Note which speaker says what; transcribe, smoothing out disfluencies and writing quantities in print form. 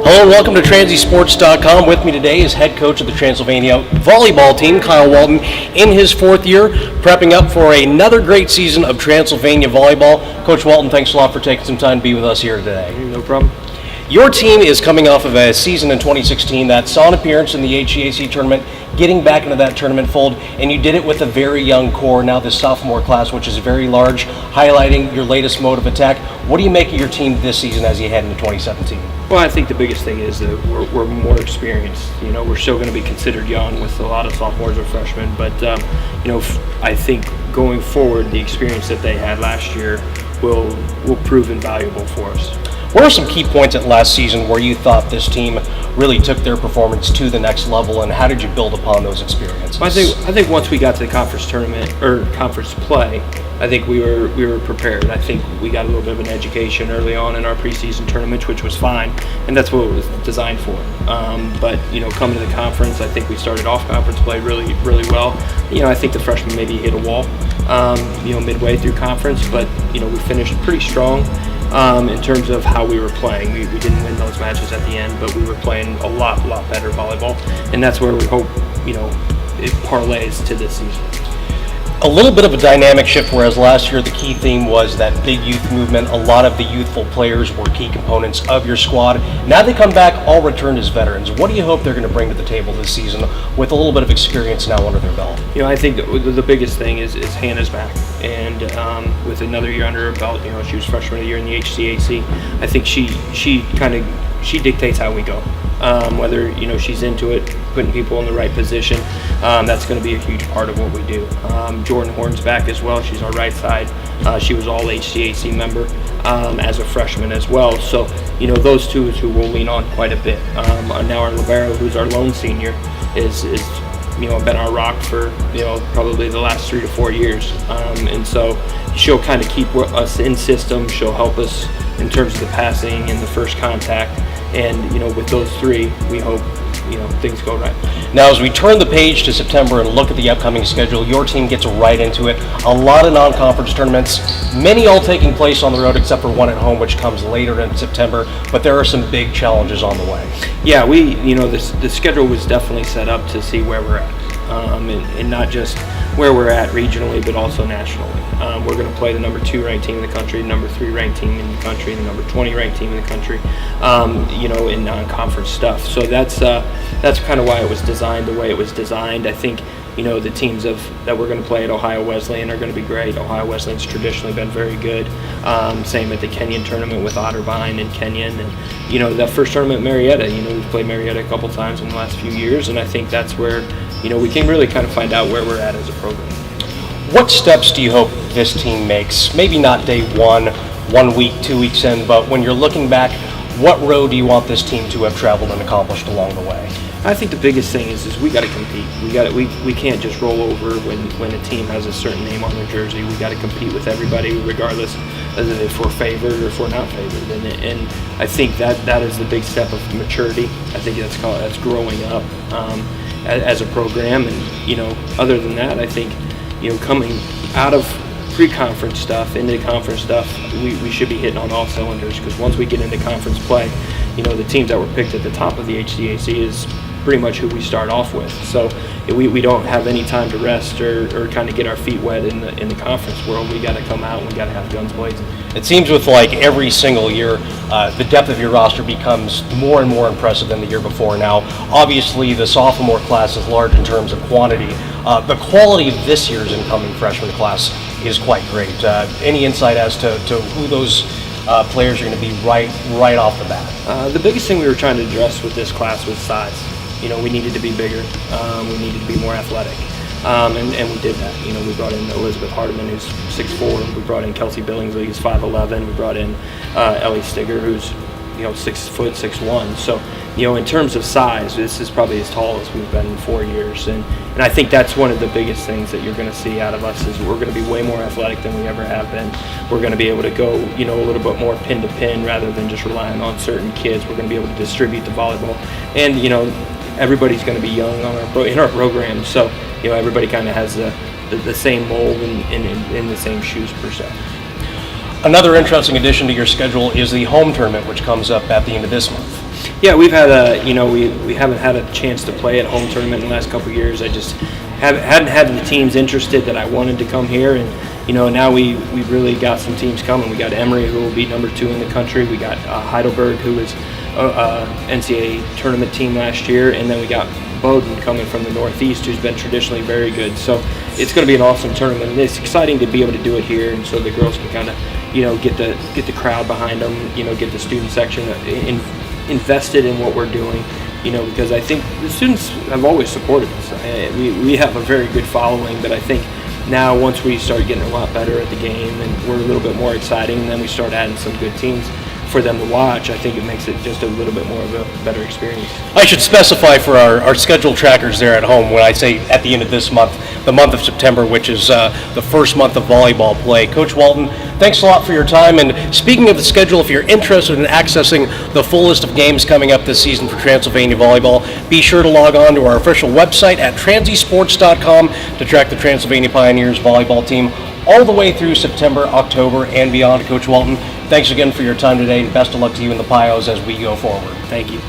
Speaker 1: Hello and welcome to TransySports.com. With me today is head coach of the Transylvania Volleyball team, Kyle Walton, in his fourth year, prepping up for another great season of Transylvania Volleyball. Coach Walton, thanks a lot for taking some time to be with us here today.
Speaker 2: No problem.
Speaker 1: Your team is coming off of a season in 2016 that saw an appearance in the HCAC tournament, getting back into that tournament fold, and you did it with a very young core, now this sophomore class, which is very large, highlighting your latest mode of attack. What do you make of your team this season as you head into 2017?
Speaker 2: Well, I think the biggest thing is that we're more experienced. You know, we're still going to be considered young with a lot of sophomores or freshmen, but I think going forward, the experience that they had last year will prove invaluable for us.
Speaker 1: What are some key points at last season where you thought this team really took their performance to the next level, and how did you build upon those experiences?
Speaker 2: I think once we got to the conference tournament or conference play, I think we were prepared. I think we got a little bit of an education early on in our preseason tournament, which was fine, and that's what it was designed for. But coming to the conference, I think we started off conference play really, really well. I think the freshmen maybe hit a wall, midway through conference, but we finished pretty strong. In terms of how we were playing, we didn't win those matches at the end, but we were playing a lot better volleyball, and that's where we hope it parlays to this season.
Speaker 1: A little bit of a dynamic shift, whereas last year the key theme was that big youth movement. A lot of the youthful players were key components of your squad. Now they come back, all returned as veterans. What do you hope they're going to bring to the table this season with a little bit of experience now under their belt?
Speaker 2: I think the biggest thing is Hannah's back, and with another year under her belt, she was freshman of the year in the HCAC. I think she dictates how we go. Whether she's into it, putting people in the right position, that's going to be a huge part of what we do. Jordan Horn's back as well. She's our right side. She was all HCAC member as a freshman as well. So those two is who we'll lean on quite a bit. Now our libero, who's our lone senior, is been our rock for probably the last 3 to 4 years, and so she'll kind of keep us in system. She'll help us in terms of the passing and the first contact. And with those three, we hope things go right.
Speaker 1: Now, as we turn the page to September and look at the upcoming schedule, your team gets right into it. A lot of non-conference tournaments, many all taking place on the road except for one at home, which comes later in September. But there are some big challenges on the way.
Speaker 2: Yeah, the schedule was definitely set up to see where we're at, and not just where we're at regionally, but also nationally. We're going to play the number 2 ranked team in the country, the number 3 ranked team in the country, and the number 20 ranked team in the country, in non-conference stuff. So that's kind of why it was designed the way it was designed. I think the teams that we're going to play at Ohio Wesleyan are going to be great. Ohio Wesleyan's traditionally been very good. Same at the Kenyon tournament with Otterbein and Kenyon, and that first tournament Marietta. We've played Marietta a couple times in the last few years, and I think that's where we can really kind of find out where we're at as a program.
Speaker 1: What steps do you hope this team makes? Maybe not day 1 week, 2 weeks in, but when you're looking back, what road do you want this team to have traveled and accomplished along the way?
Speaker 2: I think the biggest thing is we got to compete. We can't just roll over when a team has a certain name on their jersey. We got to compete with everybody, regardless of if we're favored or if we're not favored. And I think that is the big step of maturity. I think that's growing up as a program. And other than that, I think coming out of pre-conference stuff into conference stuff, we should be hitting on all cylinders, because once we get into conference play, the teams that were picked at the top of the HCAC is pretty much who we start off with. So we don't have any time to rest or kind of get our feet wet in the conference world. We got to come out and we got to have guns blazing.
Speaker 1: It seems with every single year, the depth of your roster becomes more and more impressive than the year before. Now, obviously, the sophomore class is large in terms of quantity. The quality of this year's incoming freshman class is quite great. Any insight as to who those players are going to be right off the bat?
Speaker 2: The biggest thing we were trying to address with this class was size. We needed to be bigger. We needed to be more athletic. And we did that. We brought in Elizabeth Hardiman, who's 6'4". We brought in Kelsey Billingsley, who's 5'11". We brought in Ellie Stigger, who's 6 foot 6'1". So in terms of size, this is probably as tall as we've been in 4 years. And I think that's one of the biggest things that you're going to see out of us is we're going to be way more athletic than we ever have been. We're going to be able to go a little bit more pin to pin rather than just relying on certain kids. We're going to be able to distribute the volleyball, and everybody's going to be young in our program. So everybody kind of has the same mold and in the same shoes per se.
Speaker 1: Another interesting addition to your schedule is the home tournament, which comes up at the end of this month.
Speaker 2: Yeah, we've had we haven't had a chance to play at home tournament in the last couple of years. I just hadn't had the teams interested that I wanted to come here, and now we really got some teams coming. We got Emory, who will be number 2 in the country. We got Heidelberg, who was NCAA tournament team last year, and then we got Walden coming from the Northeast, who's been traditionally very good. So it's going to be an awesome tournament, and it's exciting to be able to do it here, and so the girls can kind of get the crowd behind them, get the student section invested in what we're doing, because I think the students have always supported us. We have a very good following, but I think now once we start getting a lot better at the game and we're a little bit more exciting, and then we start adding some good teams for them to watch, I think it makes it just a little bit more of a better experience.
Speaker 1: I should specify for our schedule trackers there at home, when I say at the end of this month, the month of September, which is the first month of volleyball play. Coach Walton, thanks a lot for your time. And speaking of the schedule, if you're interested in accessing the full list of games coming up this season for Transylvania Volleyball, be sure to log on to our official website at transysports.com to track the Transylvania Pioneers volleyball team all the way through September, October, and beyond. Coach Walton, thanks again for your time today, and best of luck to you in the Pios as we go forward.
Speaker 2: Thank you.